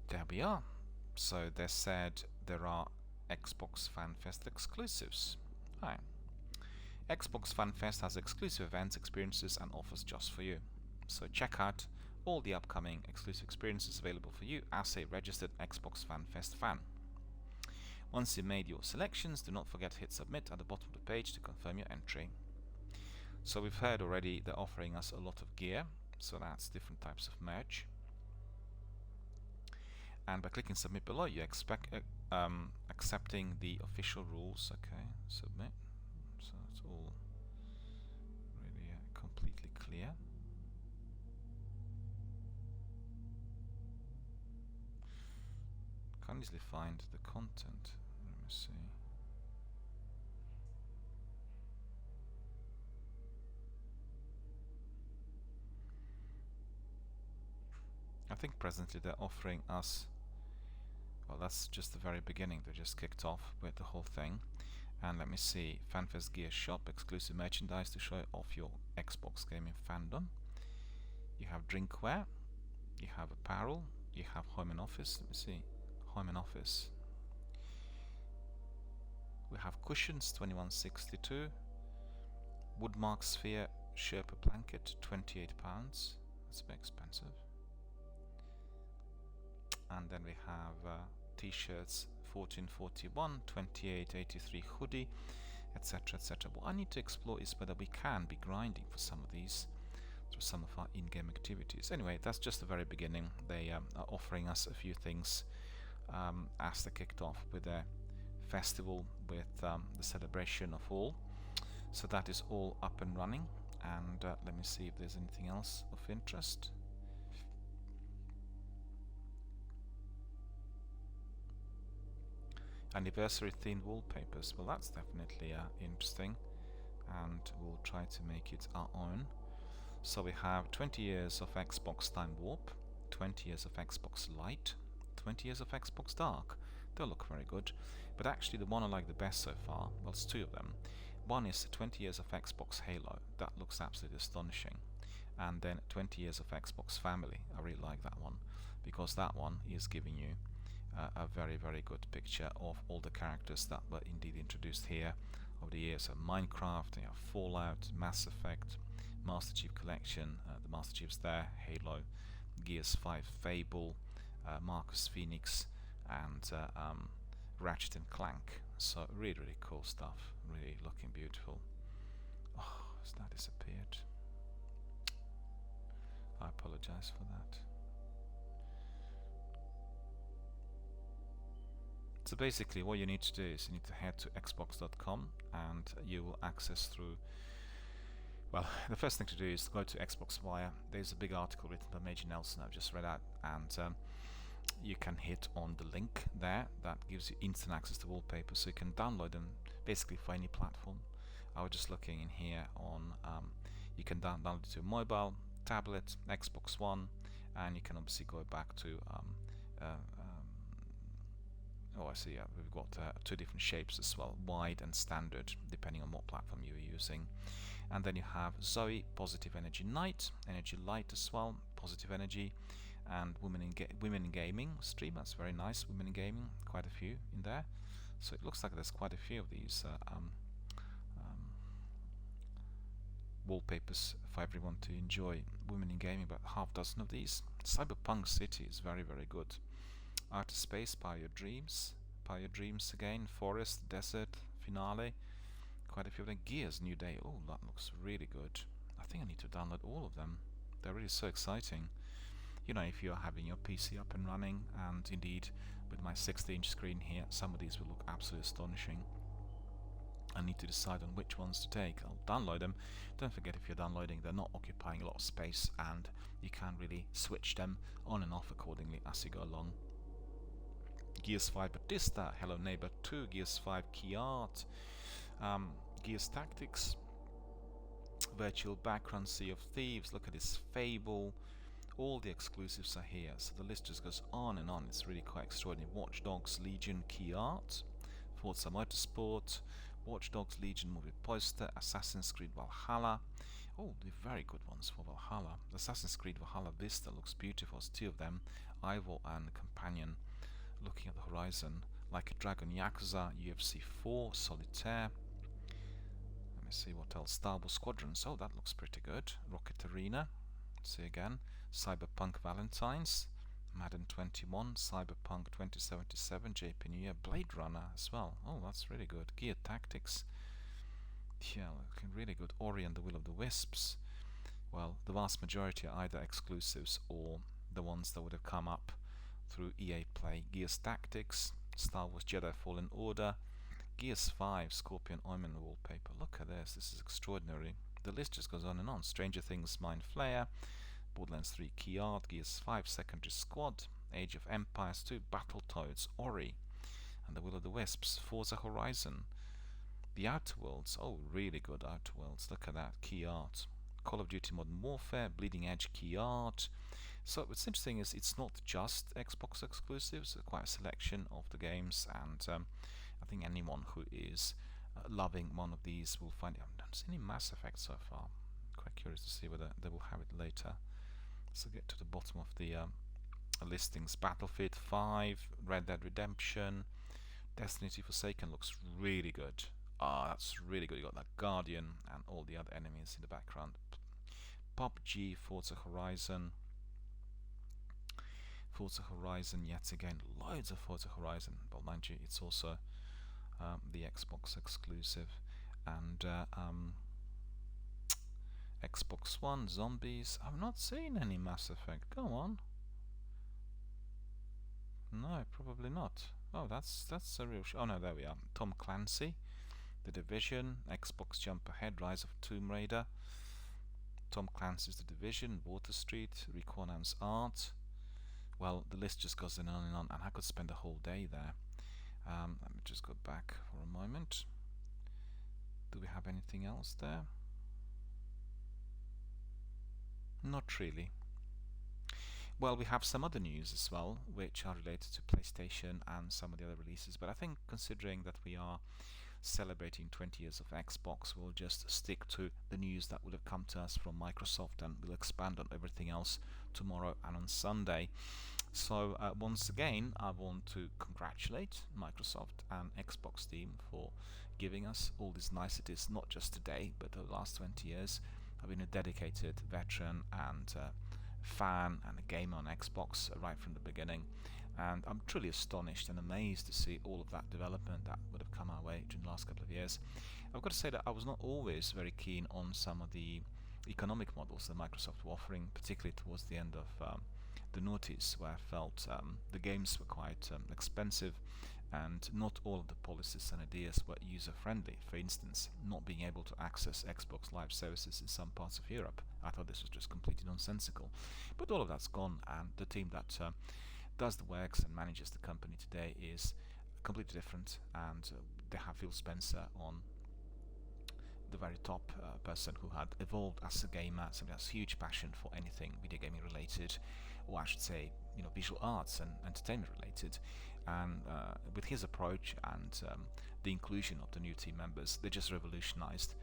There we are. So they said there are Xbox Fan Fest exclusives. Hi. Xbox Fan Fest has exclusive events, experiences, and offers just for you. So check out all the upcoming exclusive experiences available for you as a registered Xbox Fan Fest fan. Once you've made your selections, do not forget to hit submit at the bottom of the page to confirm your entry. So we've heard already they're offering us a lot of gear, so that's different types of merch. And by clicking submit below, you expect accepting the official rules. Okay, submit. So it's all really completely clear. Can't easily find the content. Let me see. I think presently they're offering us, well, that's just the very beginning. They just kicked off with the whole thing. And let me see, FanFest Gear Shop, exclusive merchandise to show off your Xbox gaming fandom. You have drinkware, you have apparel, you have home and office. Let me see, home and office. We have cushions, 21.62. Woodmark sphere Sherpa blanket, £28. That's a bit expensive. And then we have t-shirts, 14.41, 28.83 hoodie, etc, etc. What I need to explore is whether we can be grinding for some of these through some of our in-game activities. Anyway, that's just the very beginning. They are offering us a few things as they kicked off with their festival with the celebration of all. So that is all up and running, and let me see if there's anything else of interest. Anniversary themed wallpapers, well, that's definitely interesting, and we'll try to make it our own. So we have 20 years of Xbox Time Warp, 20 years of Xbox Light, 20 years of Xbox Dark. They look very good, but actually the one I like the best so far, well, it's two of them. One is 20 years of Xbox Halo. That looks absolutely astonishing. And then 20 years of Xbox Family. I really like that one, because that one is giving you a very, very good picture of all the characters that were indeed introduced here over the years. So Minecraft, you have Fallout, Mass Effect, Master Chief Collection, the Master Chief's there, Halo, Gears 5 Fable, Marcus Phoenix, and Ratchet and Clank. So really, really cool stuff, really looking beautiful. Oh, has that disappeared? I apologize for that. So basically what you need to do is you need to head to xbox.com, and you will access through, well, the first thing to do is go to Xbox Wire. There's a big article written by Major Nelson I've just read out, and you can hit on the link there that gives you instant access to wallpapers, so you can download them basically for any platform. I was just looking in here on, you can download it to mobile, tablet, Xbox One, and you can obviously go back to oh, I see, yeah, we've got two different shapes as well, wide and standard, depending on what platform you're using. And then you have Zoe, Positive Energy Night, Energy Light as well, Positive Energy, and Women in Gaming stream. That's very nice, Women in Gaming, quite a few in there. So it looks like there's quite a few of these wallpapers for everyone to enjoy. Women in Gaming, about half dozen of these. Cyberpunk City is very, very good. Outer Space, Power Your Dreams again, Forest, Desert, Finale, quite a few of them. Gears New Day. Oh, that looks really good. I think I need to download all of them. They're really so exciting. You know, if you're having your PC up and running, and indeed with my 60-inch screen here, some of these will look absolutely astonishing. I need to decide on which ones to take. I'll download them. Don't forget, if you're downloading, they're not occupying a lot of space, and you can really switch them on and off accordingly as you go along. Gears 5 Batista, Hello Neighbor 2, Gears 5 Key Art, Gears Tactics, Virtual Background, Sea of Thieves. Look at this, Fable. All the exclusives are here, so the list just goes on and on. It's really quite extraordinary. Watch Dogs Legion Key Art, Forza Motorsport, Watch Dogs Legion movie poster, Assassin's Creed Valhalla. Oh, the very good ones for Valhalla. Assassin's Creed Valhalla Vista looks beautiful. It's two of them, Ivor and Companion, looking at the horizon. Like a Dragon, Yakuza, UFC 4, Solitaire. Let me see what else. Star Wars Squadrons. Oh, that looks pretty good. Rocket Arena. Let's see again. Cyberpunk Valentine's, Madden 21, Cyberpunk 2077, JP New Year, Blade Runner as well. Oh, that's really good. Gear Tactics. Yeah, looking really good. Ori and the Will of the Wisps. Well, the vast majority are either exclusives or the ones that would have come up through EA Play. Gears Tactics, Star Wars Jedi Fallen Order, Gears 5, Scorpion Omen wallpaper. Look at this. This is extraordinary. The list just goes on and on. Stranger Things Mind Flayer, Borderlands 3 Key Art, Gears 5 Secondary Squad, Age of Empires 2, Battletoads, Ori, and the Will of the Wisps, Forza Horizon, The Outer Worlds. Oh, really good Outer Worlds. Look at that, Key Art. Call of Duty Modern Warfare, Bleeding Edge Key Art. So what's interesting is it's not just Xbox exclusives, quite a selection of the games, and I think anyone who is loving one of these will find it. I haven't seen any Mass Effect so far. Quite curious to see whether they will have it later. So get to the bottom of the listings. Battlefield 5, Red Dead Redemption, Destiny 2 Forsaken looks really good. Ah, that's really good. You got that Guardian and all the other enemies in the background. PUBG, Forza Horizon, yet again, loads of Forza Horizon. Well, mind you, it's also the Xbox exclusive, and Xbox One, Zombies. I've not seen any Mass Effect. Go on. No, probably not. Oh, that's a real oh no, there we are. Tom Clancy, The Division, Xbox Jump Ahead, Rise of Tomb Raider, Tom Clancy's The Division, Water Street, Requanam's Art. Well, the list just goes on and on, and I could spend a whole day there. Let me just go back for a moment. Do we have anything else there? Not really. Well, we have some other news as well, which are related to PlayStation and some of the other releases, but I think considering that we are celebrating 20 years of Xbox, we'll just stick to the news that will have come to us from Microsoft, and we'll expand on everything else tomorrow and on Sunday. So once again, I want to congratulate Microsoft and Xbox team for giving us all these niceties, not just today, but the last 20 years. I've been a dedicated veteran and fan and a gamer on Xbox right from the beginning, and I'm truly astonished and amazed to see all of that development that would have come our way during the last couple of years. I've got to say that I was not always very keen on some of the economic models that Microsoft were offering, particularly towards the end of the noughties, where I felt the games were quite expensive, and not all of the policies and ideas were user-friendly. For instance, not being able to access Xbox Live services in some parts of Europe. I thought this was just completely nonsensical. But all of that's gone, and the team that does the works and manages the company today is completely different, and they have Phil Spencer on the very top, person who had evolved as a gamer, somebody who has huge passion for anything video gaming related, or I should say, visual arts and entertainment related. And with his approach and the inclusion of the new team members, they just revolutionized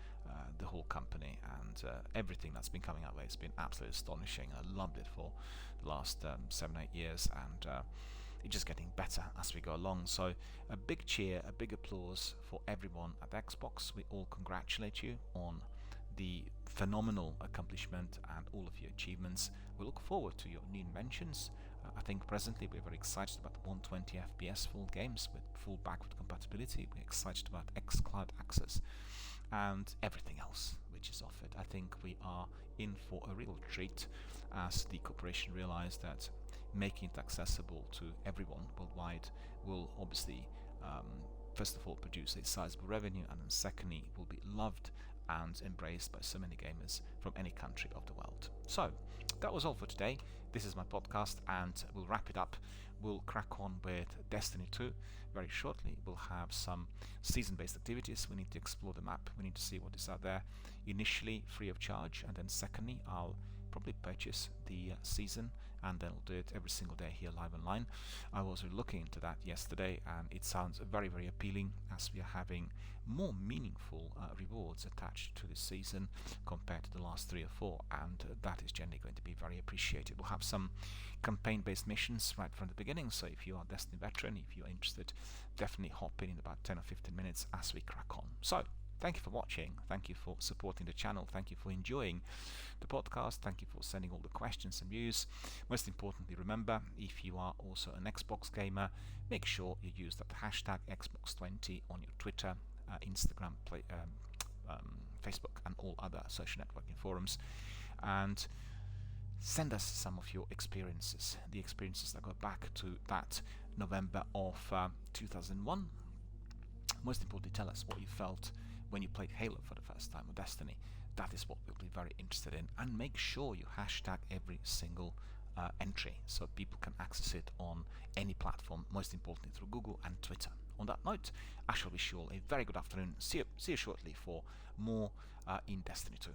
the whole company, and everything that's been coming our way has been absolutely astonishing. I loved it for the last 7-8 years, and it's just getting better as we go along. So a big cheer, a big applause for everyone at Xbox. We all congratulate you on the phenomenal accomplishment and all of your achievements. We look forward to your new inventions. I think presently we're very excited about 120 FPS full games with full backward compatibility. We're excited about xCloud access. and everything else which is offered. I think we are in for a real treat as the corporation realized that making it accessible to everyone worldwide will obviously first of all produce a sizable revenue, and then secondly will be loved and embraced by so many gamers from any country of the world. So that was all for today. This is my podcast, and we'll wrap it up. We'll crack on with Destiny 2 very shortly. We'll have some season-based activities. We need to explore the map. We need to see what is out there. Initially free of charge, and then secondly I'll probably purchase the season, and then I'll do it every single day here live online. I was looking into that yesterday, and it sounds very, very appealing, as we are having more meaningful rewards attached to this season compared to the last 3 or 4, and that is generally going to be very appreciated. We'll have some campaign-based missions right from the beginning, so if you are a Destiny veteran, if you're interested, definitely hop in about 10 or 15 minutes as we crack on. So thank you for watching, thank you for supporting the channel, thank you for enjoying the podcast, thank you for sending all the questions and views. Most importantly, remember, if you are also an Xbox gamer, make sure you use that hashtag Xbox20 on your Twitter, Instagram, Facebook and all other social networking forums, and send us some of your experiences, the experiences that go back to that November of 2001. Most importantly, tell us what you felt when you played Halo for the first time, or Destiny. That is what we'll be very interested in, and make sure you hashtag every single entry so people can access it on any platform, most importantly through Google and Twitter. On that note, I shall wish you all a very good afternoon. See you shortly for more in Destiny 2.